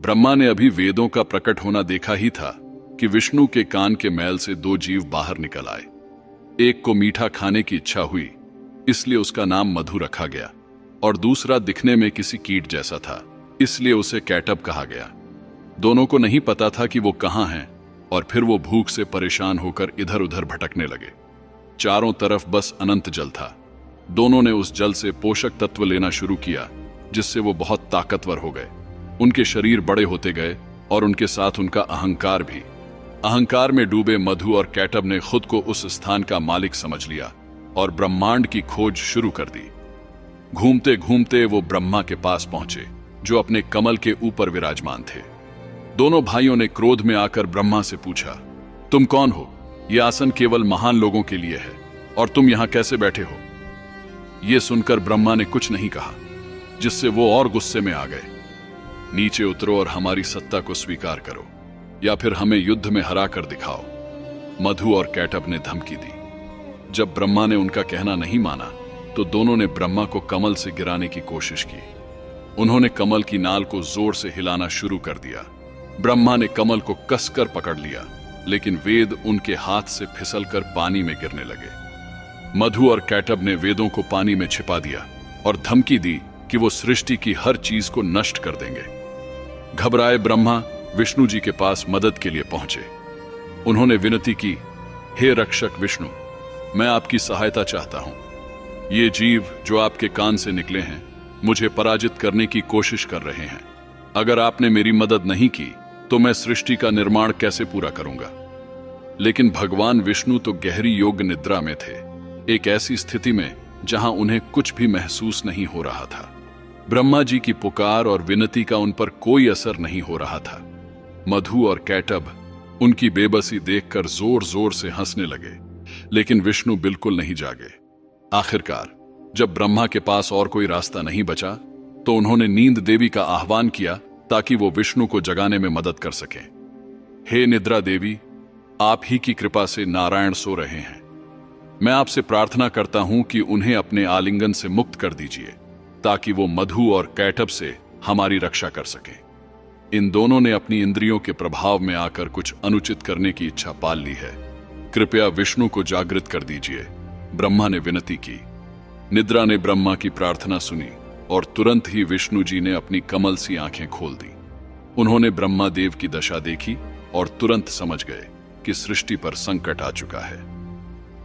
ब्रह्मा ने अभी वेदों का प्रकट होना देखा ही था कि विष्णु के कान के मैल से दो जीव बाहर निकल आए। एक को मीठा खाने की इच्छा हुई, इसलिए उसका नाम मधु रखा गया, और दूसरा दिखने में किसी कीट जैसा था, इसलिए उसे कैटब कहा गया। दोनों को नहीं पता था कि वो कहां हैं, और फिर वो भूख से परेशान होकर इधर उधर भटकने लगे। चारों तरफ बस अनंत जल था। दोनों ने उस जल से पोषक तत्व लेना शुरू किया, जिससे वो बहुत ताकतवर हो गए। उनके शरीर बड़े होते गए और उनके साथ उनका अहंकार भी। अहंकार में डूबे मधु और कैटब ने खुद को उस स्थान का मालिक समझ लिया और ब्रह्मांड की खोज शुरू कर दी। घूमते घूमते वो ब्रह्मा के पास पहुंचे, जो अपने कमल के ऊपर विराजमान थे। दोनों भाइयों ने क्रोध में आकर ब्रह्मा से पूछा, तुम कौन हो? यह आसन केवल महान लोगों के लिए है, और तुम यहां कैसे बैठे हो? यह सुनकर ब्रह्मा ने कुछ नहीं कहा, जिससे वो और गुस्से में आ गए। नीचे उतरो और हमारी सत्ता को स्वीकार करो, या फिर हमें युद्ध में हरा कर दिखाओ, मधु और कैटब ने धमकी दी। जब ब्रह्मा ने उनका कहना नहीं माना, तो दोनों ने ब्रह्मा को कमल से गिराने की कोशिश की। उन्होंने कमल की नाल को जोर से हिलाना शुरू कर दिया। ब्रह्मा ने कमल को कसकर पकड़ लिया, लेकिन वेद उनके हाथ से फिसलकर पानी में गिरने लगे। मधु और कैटब ने वेदों को पानी में छिपा दिया और धमकी दी कि वो सृष्टि की हर चीज को नष्ट कर देंगे। घबराए ब्रह्मा विष्णु जी के पास मदद के लिए पहुंचे। उन्होंने विनती की, हे रक्षक विष्णु, मैं आपकी सहायता चाहता हूं। ये जीव जो आपके कान से निकले हैं, मुझे पराजित करने की कोशिश कर रहे हैं। अगर आपने मेरी मदद नहीं की, तो मैं सृष्टि का निर्माण कैसे पूरा करूंगा? लेकिन भगवान विष्णु तो गहरी योग निद्रा में थे, एक ऐसी स्थिति में जहां उन्हें कुछ भी महसूस नहीं हो रहा था। ब्रह्मा जी की पुकार और विनती का उन पर कोई असर नहीं हो रहा था। मधु और कैटब उनकी बेबसी देखकर जोर जोर से हंसने लगे, लेकिन विष्णु बिल्कुल नहीं जागे। आखिरकार जब ब्रह्मा के पास और कोई रास्ता नहीं बचा, तो उन्होंने नींद देवी का आह्वान किया ताकि वो विष्णु को जगाने में मदद कर सकें। हे निद्रा देवी, आप ही की कृपा से नारायण सो रहे हैं। मैं आपसे प्रार्थना करता हूं कि उन्हें अपने आलिंगन से मुक्त कर दीजिए, ताकि वो मधु और कैटब से हमारी रक्षा कर सकें। इन दोनों ने अपनी इंद्रियों के प्रभाव में आकर कुछ अनुचित करने की इच्छा पाल ली है। कृपया विष्णु को जागृत कर दीजिए, ब्रह्मा ने विनती की। निद्रा ने ब्रह्मा की प्रार्थना सुनी और तुरंत ही विष्णु जी ने अपनी कमल सी आंखें खोल दी। उन्होंने ब्रह्मा देव की दशा देखी और तुरंत समझ गए कि सृष्टि पर संकट आ चुका है।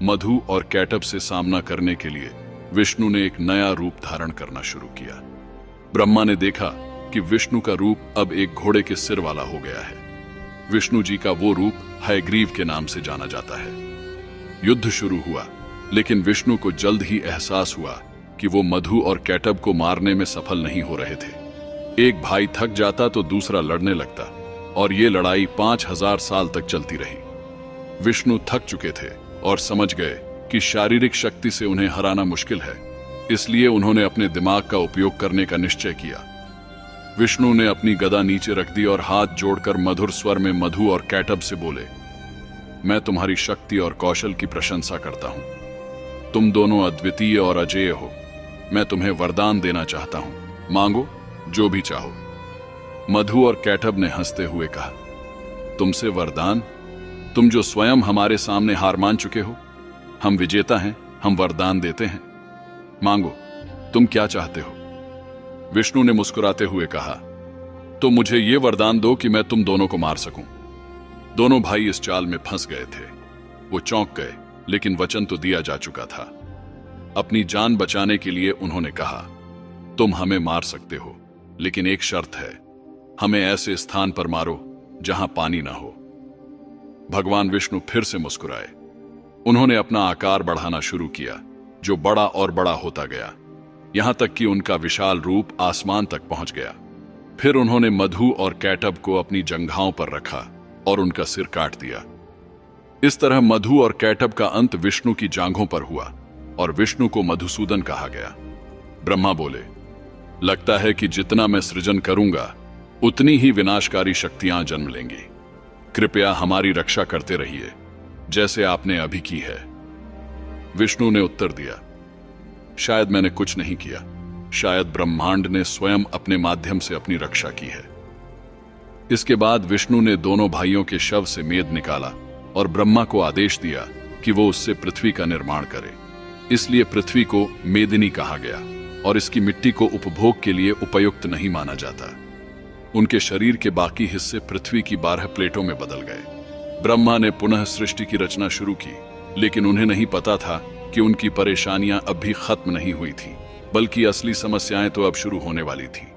मधु और कैटब से सामना करने के लिए विष्णु ने एक नया रूप धारण करना शुरू किया। ब्रह्मा ने देखा कि विष्णु का रूप अब एक घोड़े के सिर वाला हो गया है। विष्णु जी का वो रूप हयग्रीव के नाम से जाना जाता है। युद्ध शुरू हुआ, लेकिन विष्णु को जल्द ही एहसास हुआ कि वो मधु और कैटब को मारने में सफल नहीं हो रहे थे। एक भाई थक जाता तो दूसरा लड़ने लगता, और ये लड़ाई 5000 साल तक चलती रही। विष्णु थक चुके थे और समझ गए कि शारीरिक शक्ति से उन्हें हराना मुश्किल है, इसलिए उन्होंने अपने दिमाग का उपयोग करने का निश्चय किया। विष्णु ने अपनी गदा नीचे रख दी और हाथ जोड़कर मधुर स्वर में मधु और कैटब से बोले, मैं तुम्हारी शक्ति और कौशल की प्रशंसा करता हूं। तुम दोनों अद्वितीय और अजेय हो। मैं तुम्हें वरदान देना चाहता हूं, मांगो जो भी चाहो। मधु और कैटब ने हंसते हुए कहा, तुमसे वरदान? तुम जो स्वयं हमारे सामने हार मान चुके हो। हम विजेता हैं, हम वरदान देते हैं। मांगो, तुम क्या चाहते हो? विष्णु ने मुस्कुराते हुए कहा, तो मुझे यह वरदान दो कि मैं तुम दोनों को मार सकूं। दोनों भाई इस चाल में फंस गए थे। वो चौंक गए, लेकिन वचन तो दिया जा चुका था। अपनी जान बचाने के लिए उन्होंने कहा, तुम हमें मार सकते हो, लेकिन एक शर्त है, हमें ऐसे स्थान पर मारो जहां पानी ना हो। भगवान विष्णु फिर से मुस्कुराए। उन्होंने अपना आकार बढ़ाना शुरू किया, जो बड़ा और बड़ा होता गया, यहां तक कि उनका विशाल रूप आसमान तक पहुंच गया। फिर उन्होंने मधु और कैटब को अपनी जंघाओं पर रखा और उनका सिर काट दिया। इस तरह मधु और कैटब का अंत विष्णु की जांघों पर हुआ और विष्णु को मधुसूदन कहा गया। ब्रह्मा बोले, लगता है कि जितना मैं सृजन करूंगा, उतनी ही विनाशकारी शक्तियां जन्म लेंगी। कृपया हमारी रक्षा करते रहिए, जैसे आपने अभी की है। विष्णु ने उत्तर दिया, शायद मैंने कुछ नहीं किया, शायद ब्रह्मांड ने स्वयं अपने माध्यम से अपनी रक्षा की है। इसके बाद विष्णु ने दोनों भाइयों के शव से मेद निकाला और ब्रह्मा को आदेश दिया कि वो उससे पृथ्वी का निर्माण करे। इसलिए पृथ्वी को मेदिनी कहा गया और इसकी मिट्टी को उपभोग के लिए उपयुक्त नहीं माना जाता। उनके शरीर के बाकी हिस्से पृथ्वी की 12 प्लेटों में बदल गए। ब्रह्मा ने पुनः सृष्टि की रचना शुरू की, लेकिन उन्हें नहीं पता था कि उनकी परेशानियां अब भी खत्म नहीं हुई थी, बल्कि असली समस्याएं तो अब शुरू होने वाली थी।